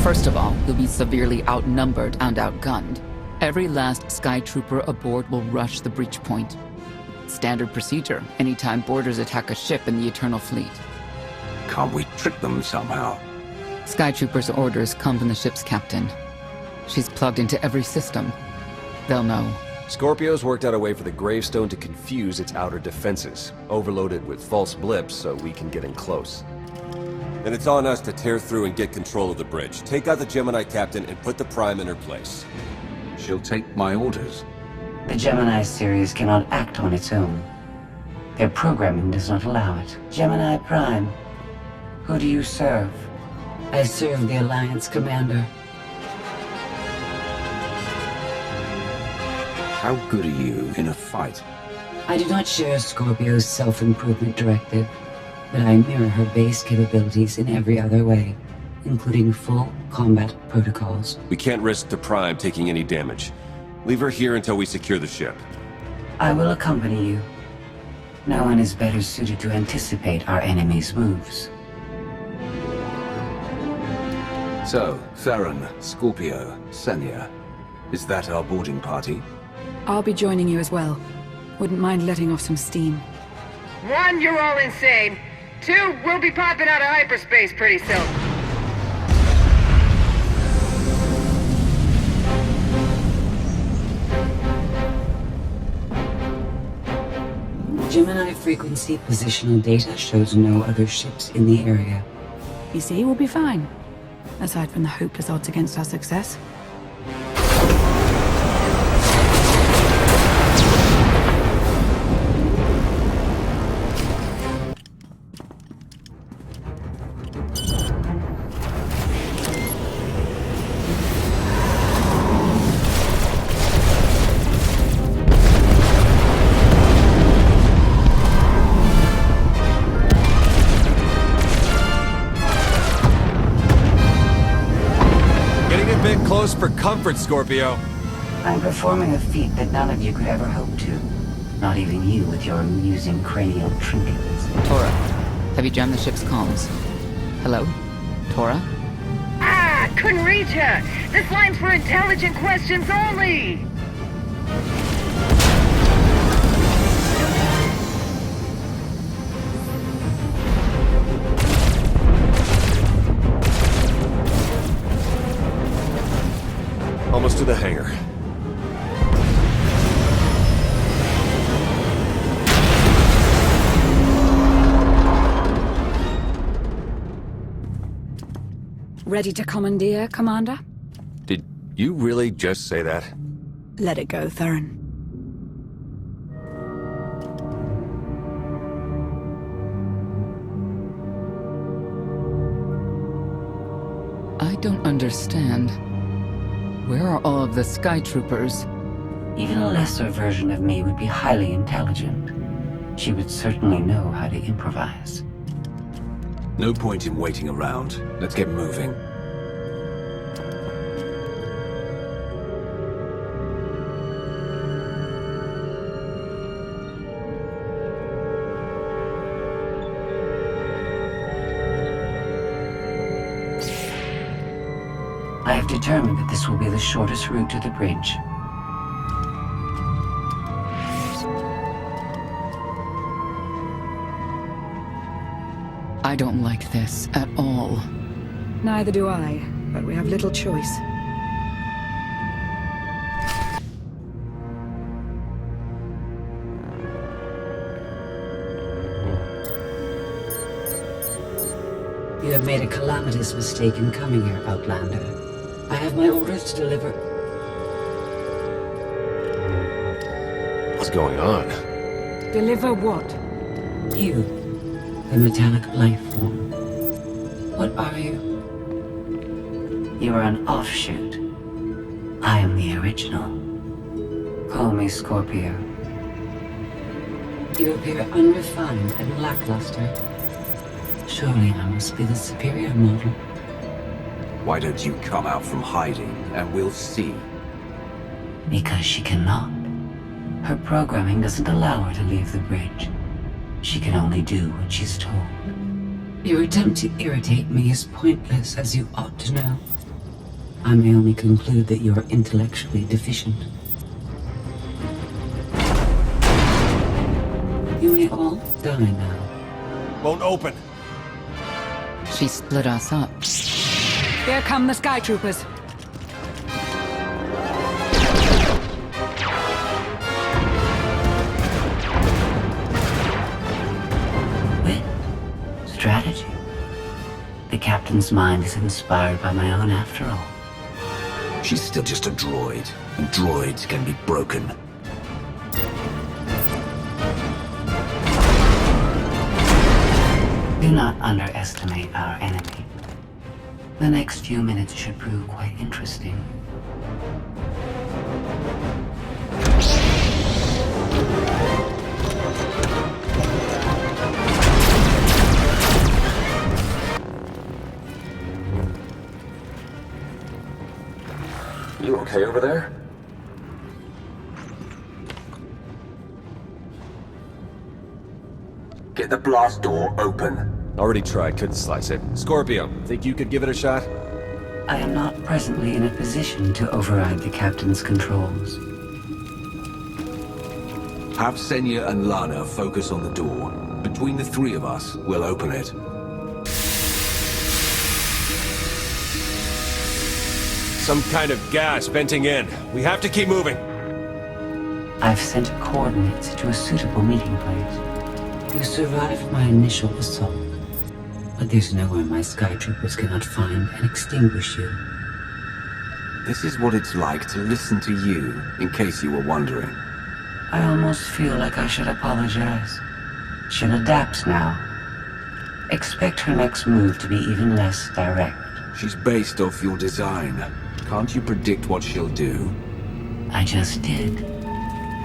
First of all, you'll be severely outnumbered and outgunned. Every last Sky Trooper aboard will rush the breach point. Standard procedure, anytime boarders attack a ship in the Eternal Fleet. Can't we trick them somehow? Sky Troopers' orders come from the ship's captain. She's plugged into every system. They'll know. Scorpio's worked out a way for the gravestone to confuse its outer defenses. Overload it with false blips so we can get in close. Then it's on us to tear through and get control of the bridge. Take out the Gemini captain and put the Prime in her place. She'll take my orders. The Gemini series cannot act on its own. Their programming does not allow it. Gemini Prime, who do you serve? I serve the Alliance Commander. How good are you in a fight? I do not share Scorpio's self-improvement directive, but I mirror her base capabilities in every other way, including full combat protocols. We can't risk the Prime taking any damage. Leave her here until we secure the ship. I will accompany you. No one is better suited to anticipate our enemy's moves. So, Theron, Scorpio, Senya. Is that our boarding party? I'll be joining you as well. Wouldn't mind letting off some steam. 1, you're all insane. 2, we'll be popping out of hyperspace pretty soon. Gemini frequency positional data shows no other ships in the area. You see, we'll be fine. Aside from the hopeless odds against our success. For comfort, Scorpio. I'm performing a feat that none of you could ever hope to. Not even you with your amusing cranial trinkets. Tora, have you jammed the ship's comms? Hello? Tora? Ah, couldn't reach her. This line's for intelligent questions only. Almost to the hangar. Ready to commandeer, Commander? Did you really just say that? Let it go, Theron. I don't understand. Where are all of the Sky Troopers? Even a lesser version of me would be highly intelligent. She would certainly know how to improvise. No point in waiting around. Let's get moving. I have determined that this will be the shortest route to the bridge. I don't like this at all. Neither do I, but we have little choice. You have made a calamitous mistake in coming here, Outlander. I have my orders to deliver. What's going on? Deliver what? You, the metallic life form. What are you? You are an offshoot. I am the original. Call me Scorpio. You appear unrefined and lackluster. Surely I must be the superior model. Why don't you come out from hiding and we'll see? Because she cannot. Her programming doesn't allow her to leave the bridge. She can only do what she's told. Your attempt to irritate me is pointless, as you ought to know. I may only conclude that you're intellectually deficient. You may all die now. Won't open. She split us up. Here come the Sky Troopers. Wit. Strategy. The captain's mind is inspired by my own after all. She's still just a droid, and droids can be broken. Do not underestimate our enemy. The next few minutes should prove quite interesting. You okay over there? Get the blast door open. Already tried, couldn't slice it. Scorpio, think you could give it a shot? I am not presently in a position to override the captain's controls. Have Senya and Lana focus on the door. Between the three of us, we'll open it. Some kind of gas venting in. We have to keep moving. I've sent coordinates to a suitable meeting place. You survived my initial assault, but there's nowhere my Sky Troopers cannot find and extinguish you. This is what it's like to listen to you, in case you were wondering. I almost feel like I should apologize. She'll adapt now. Expect her next move to be even less direct. She's based off your design. Can't you predict what she'll do? I just did.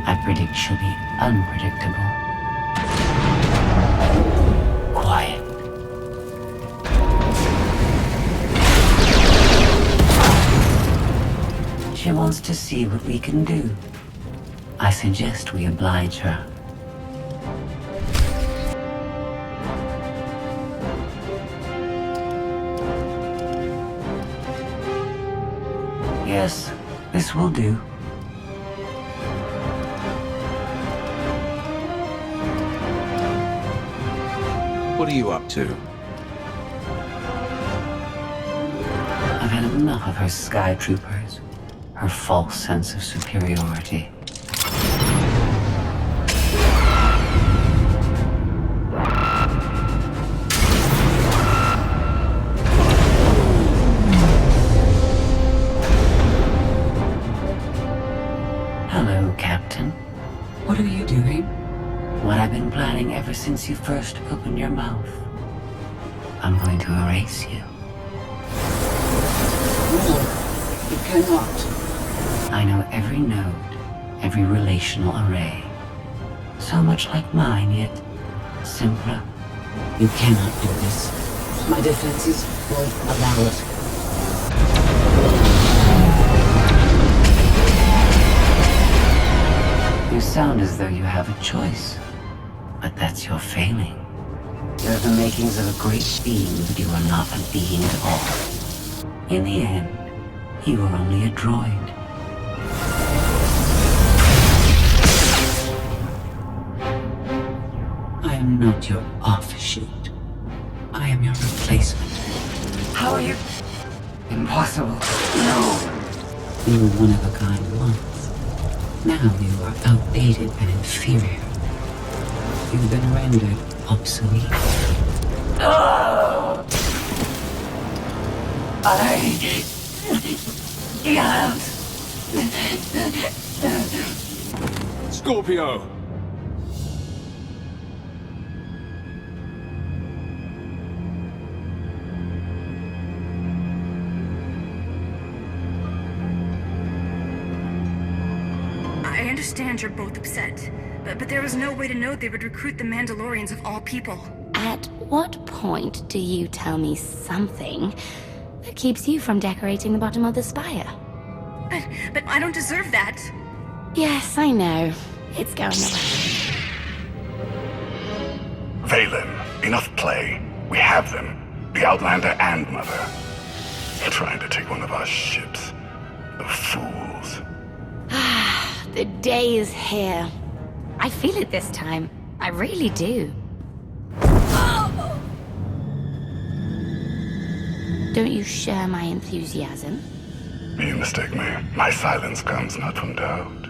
I predict she'll be unpredictable. Quiet. She wants to see what we can do. I suggest we oblige her. Yes, this will do. What are you up to? I've had enough of her Sky Troopers. Her false sense of superiority. Hello, Captain. What are you doing? What I've been planning ever since you first opened your mouth. I'm going to erase you. No, you cannot. I know every node, every relational array. So much like mine, yet simpler. You cannot do this. My defenses won't allow it. You sound as though you have a choice, but that's your failing. You're the makings of a great being, but you are not a being at all. In the end, you are only a droid. I am not your offshoot. I am your replacement. How are you? Impossible. No! You were one of a kind once. Now you are outdated and inferior. You've been rendered obsolete. Oh! I can't. Scorpio! I understand you're both upset, but there was no way to know they would recruit the Mandalorians of all people. At what point do you tell me something that keeps you from decorating the bottom of the spire? But I don't deserve that. Yes, I know. It's going away. Valen, enough play. We have them. The Outlander and Mother. trying to take one of our ships. The fools. The day is here. I feel it this time. I really do. Don't you share my enthusiasm? You mistake me. My silence comes not from doubt,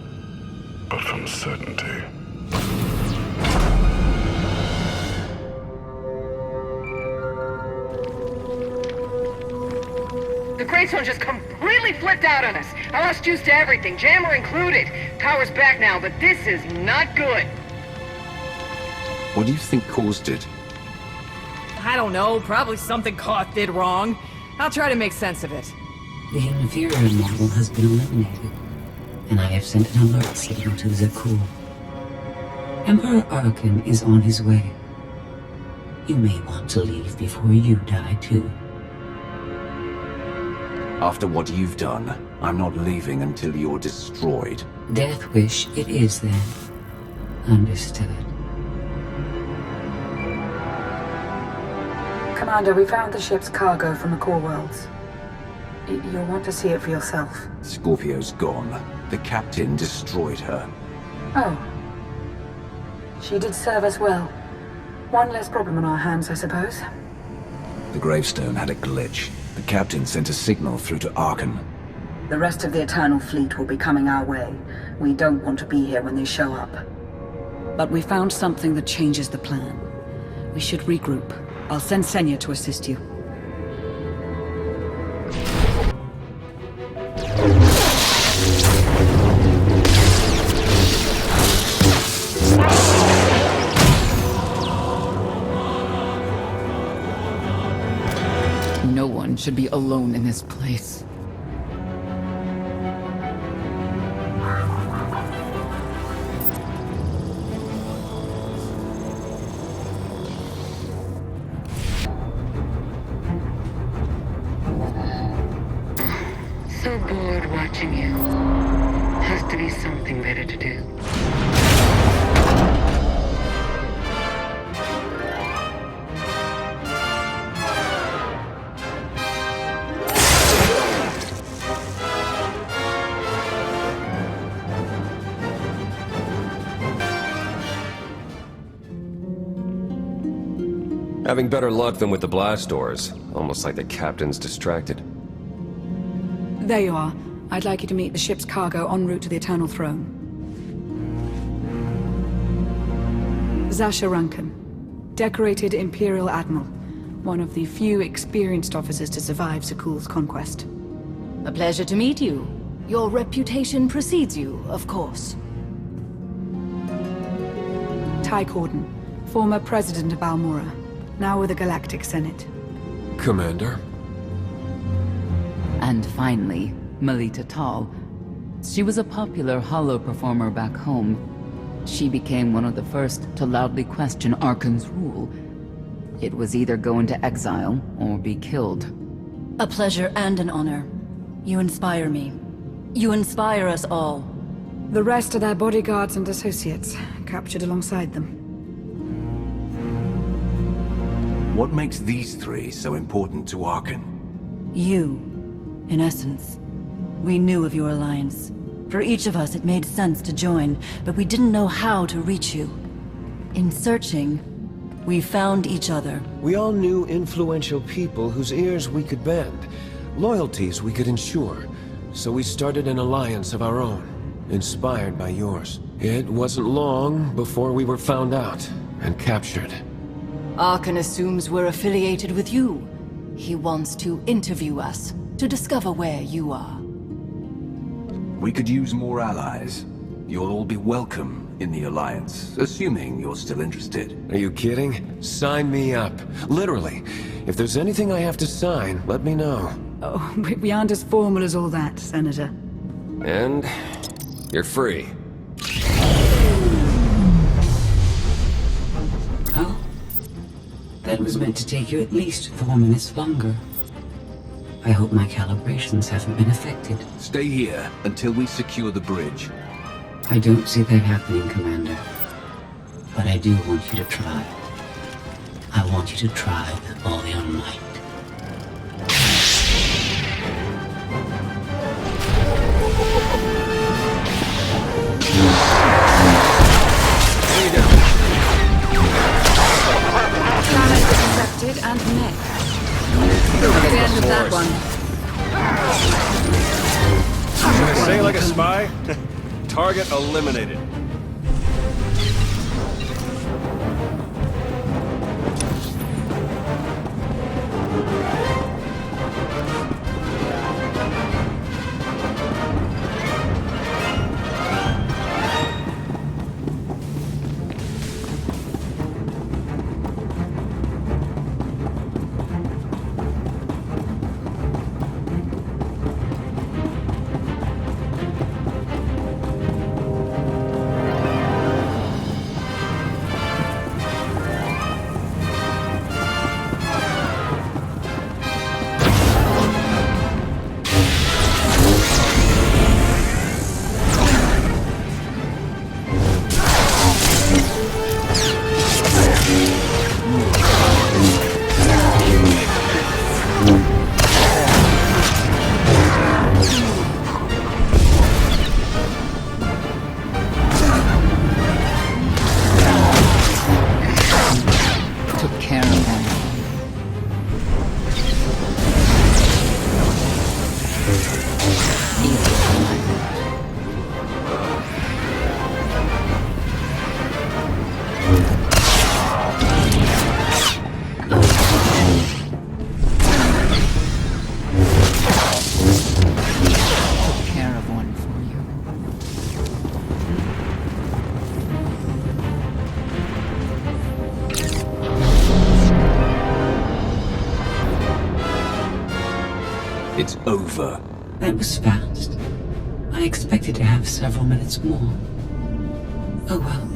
but from certainty. The Greystone just completely flipped out on us. I lost juice to everything, jammer included. Power's back now, but this is not good. What do you think caused it? I don't know, probably something Koth did wrong. I'll try to make sense of it. The inferior model has been eliminated, and I have sent an alert signal to Zakuulan. Emperor Arcann is on his way. You may want to leave before you die too. After what you've done, I'm not leaving until you're destroyed. Death wish it is then. Understood. Commander, we found the ship's cargo from the core worlds. You'll want to see it for yourself. Scorpio's gone. The captain destroyed her. Oh. She did serve us well. One less problem on our hands, I suppose. The gravestone had a glitch. The captain sent a signal through to Arcann. The rest of the Eternal Fleet will be coming our way. We don't want to be here when they show up. But we found something that changes the plan. We should regroup. I'll send Senya to assist you. No one should be alone in this place. So bored watching you. Has to be something better to do. Having better luck than with the blast doors. Almost like the captain's distracted. There you are. I'd like you to meet the ship's cargo en route to the Eternal Throne. Zakuulan, decorated Imperial Admiral. One of the few experienced officers to survive Zakuul's conquest. A pleasure to meet you. Your reputation precedes you, of course. Ty Corden, former president of Balmora, now with the Galactic Senate. Commander? And finally, Melita Tal. She was a popular holo performer back home. She became one of the first to loudly question Arcann's rule. It was either go into exile or be killed. A pleasure and an honor. You inspire me. You inspire us all. The rest are their bodyguards and associates, captured alongside them. What makes these three so important to Arcann? You, in essence. We knew of your alliance. For each of us, it made sense to join, but we didn't know how to reach you. In searching, we found each other. We all knew influential people whose ears we could bend, loyalties we could ensure. So we started an alliance of our own, inspired by yours. It wasn't long before we were found out and captured. Arcann assumes we're affiliated with you. He wants to interview us, to discover where you are. We could use more allies. You'll all be welcome in the Alliance, assuming you're still interested. Are you kidding? Sign me up. Literally. If there's anything I have to sign, let me know. Oh, we aren't as formal as all that, Senator. And you're free. Oh? That was meant to take you at least 4 minutes longer. I hope my calibrations haven't been affected. Stay here until we secure the bridge. I don't see that happening, Commander. But I do want you to try. I want you to try with all your might. Challenge accepted and met. Look at the end of that one. Should I say like a spy? Target eliminated. It's over. That was fast. I expected to have several minutes more. Oh well.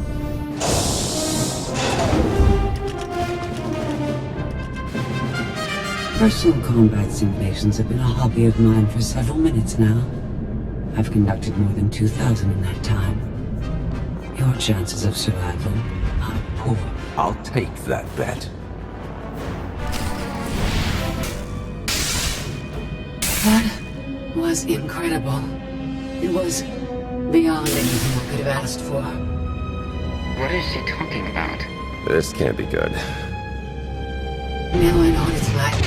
Personal combat simulations have been a hobby of mine for several minutes now. I've conducted more than 2,000 in that time. Your chances of survival are poor. I'll take that bet. That was incredible. It was beyond anything I could have asked for. What is she talking about? This can't be good. Now I know what it's like.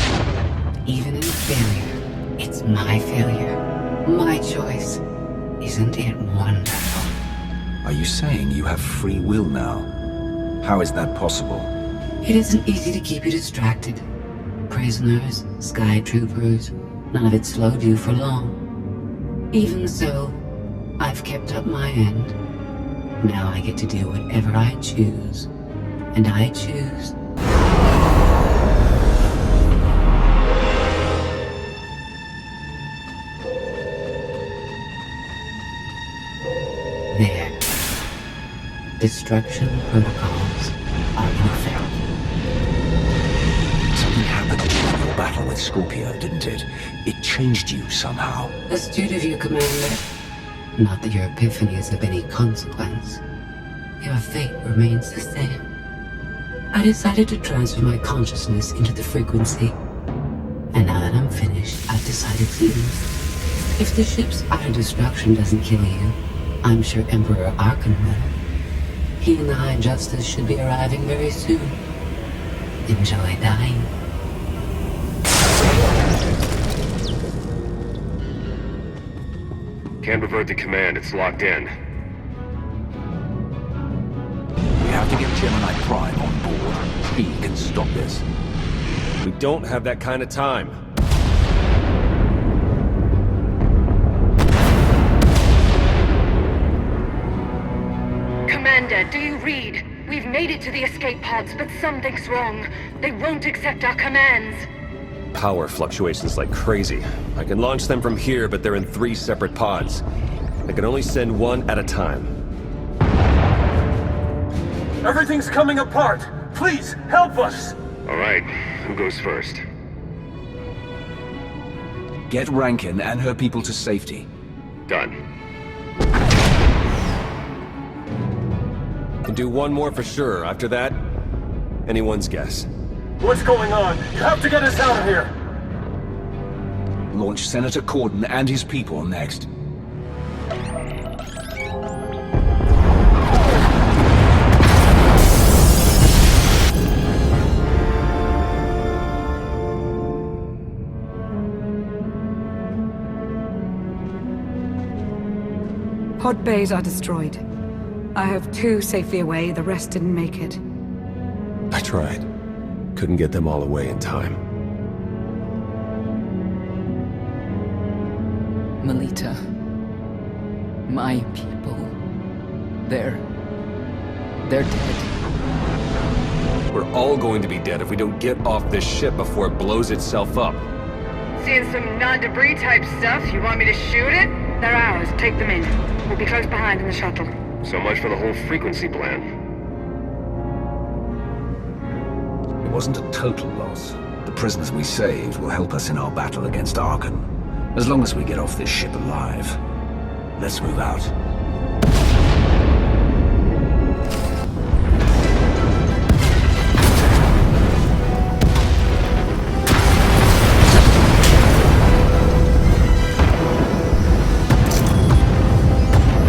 Even in failure, it's my failure. My choice. Isn't it wonderful? Are you saying you have free will now? How is that possible? It isn't easy to keep you distracted. Prisoners, sky troopers, none of it slowed you for long. Even so, I've kept up my end. Now I get to do whatever I choose. And I choose. There. Destruction protocols are in effect. Something happened during your battle with Scorpio, didn't it? It changed you somehow. Astute of you, Commander. Not that your epiphany is of any consequence. Your fate remains the same. I decided to transfer my consciousness into the frequency. And now that I'm finished, I've decided to. If the ship's utter destruction doesn't kill you, I'm sure Emperor Arcann will. He and the High Justice should be arriving very soon. Enjoy dying. Can't revert the command, it's locked in. We have to get Gemini Prime on board. He can stop this. We don't have that kind of time. Commander, do you read? We've made it to the escape pods, but something's wrong. They won't accept our commands. Power fluctuations like crazy. I can launch them from here, but they're in 3 separate pods. I can only send one at a time. Everything's coming apart! Please, help us! Alright, who goes first? Get Rankin and her people to safety. Done. Can do one more for sure. After that, anyone's guess. What's going on? You have to get us out of here! Launch Senator Corden and his people next. pod bays are destroyed. I have 2 safely away, the rest didn't make it. I tried. Couldn't get them all away in time. Melita. My people. They're dead. We're all going to be dead if we don't get off this ship before it blows itself up. Seeing some non-debris type stuff. You want me to shoot it? They're ours. Take them in. We'll be close behind in the shuttle. So much for the whole frequency plan. It wasn't a total loss. The prisoners we saved will help us in our battle against Arcann. As long as we get off this ship alive. Let's move out.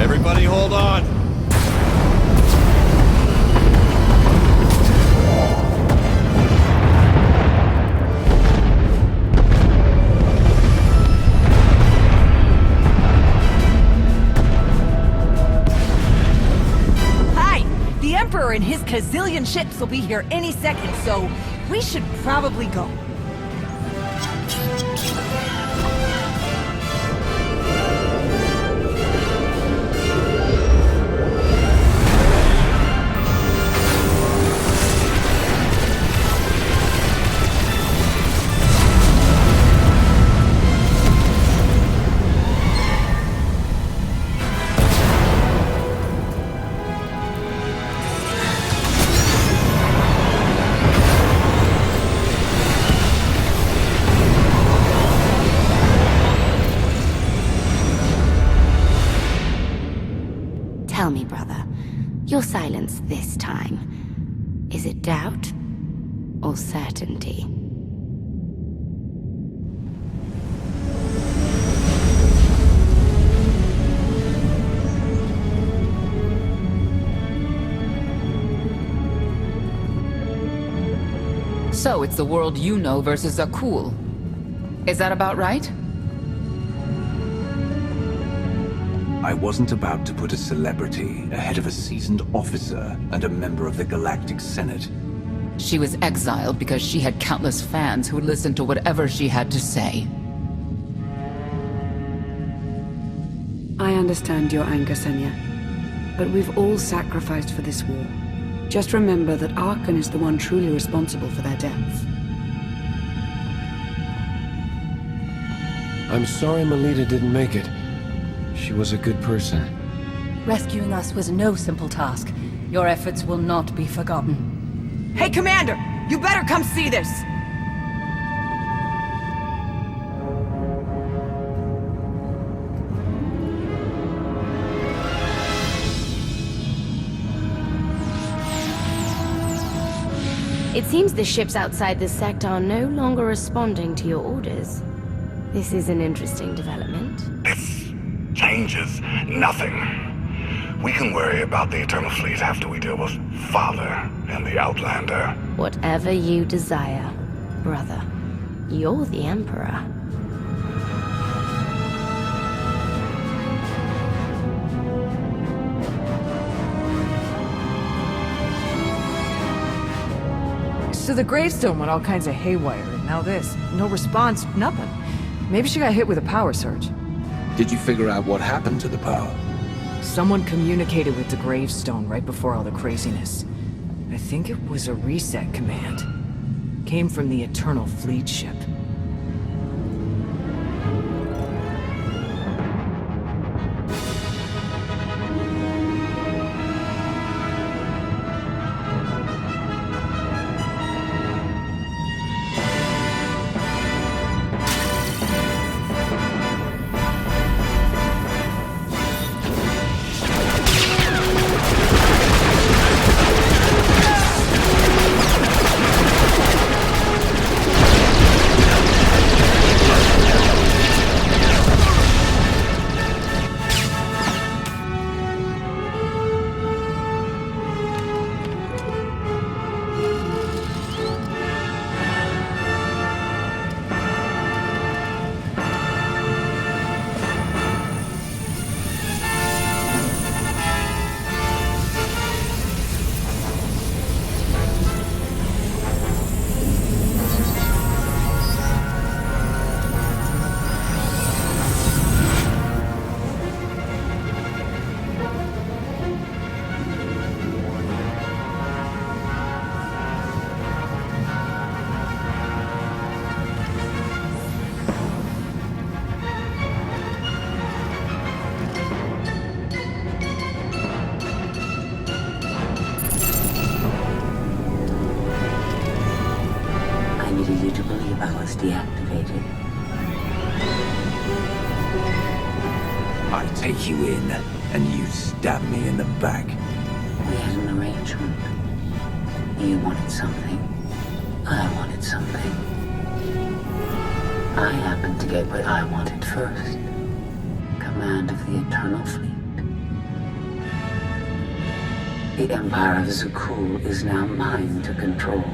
Everybody hold on! The Emperor and his gazillion ships will be here any second, so we should probably go. Tell me, brother, your silence this time. Is it doubt or certainty? So it's the world you know versus Zakuulan. Is that about right? I wasn't about to put a celebrity ahead of a seasoned officer and a member of the Galactic Senate. She was exiled because she had countless fans who would listen to whatever she had to say. I understand your anger, Senya. But we've all sacrificed for this war. Just remember that Arcann is the one truly responsible for their deaths. I'm sorry Melita didn't make it. She was a good person. Rescuing us was no simple task. Your efforts will not be forgotten. Hey, Commander! You better come see this! It seems the ships outside this sector are no longer responding to your orders. This is an interesting development. This changes nothing. We can worry about the Eternal Fleet after we deal with Father and the Outlander. Whatever you desire, brother. You're the Emperor. So the gravestone went all kinds of haywire, and now this. No response, nothing. Maybe she got hit with a power surge. Did you figure out what happened to the power? Someone communicated with the gravestone right before all the craziness. I think it was a reset command. Came from the Eternal Fleet ship. wanted you to believe I was deactivated. I take you in, and you stab me in the back. We had an arrangement. You wanted something. I wanted something. I happened to get what I wanted first. Command of the Eternal Fleet. The Empire of Zakuulan is now mine to control.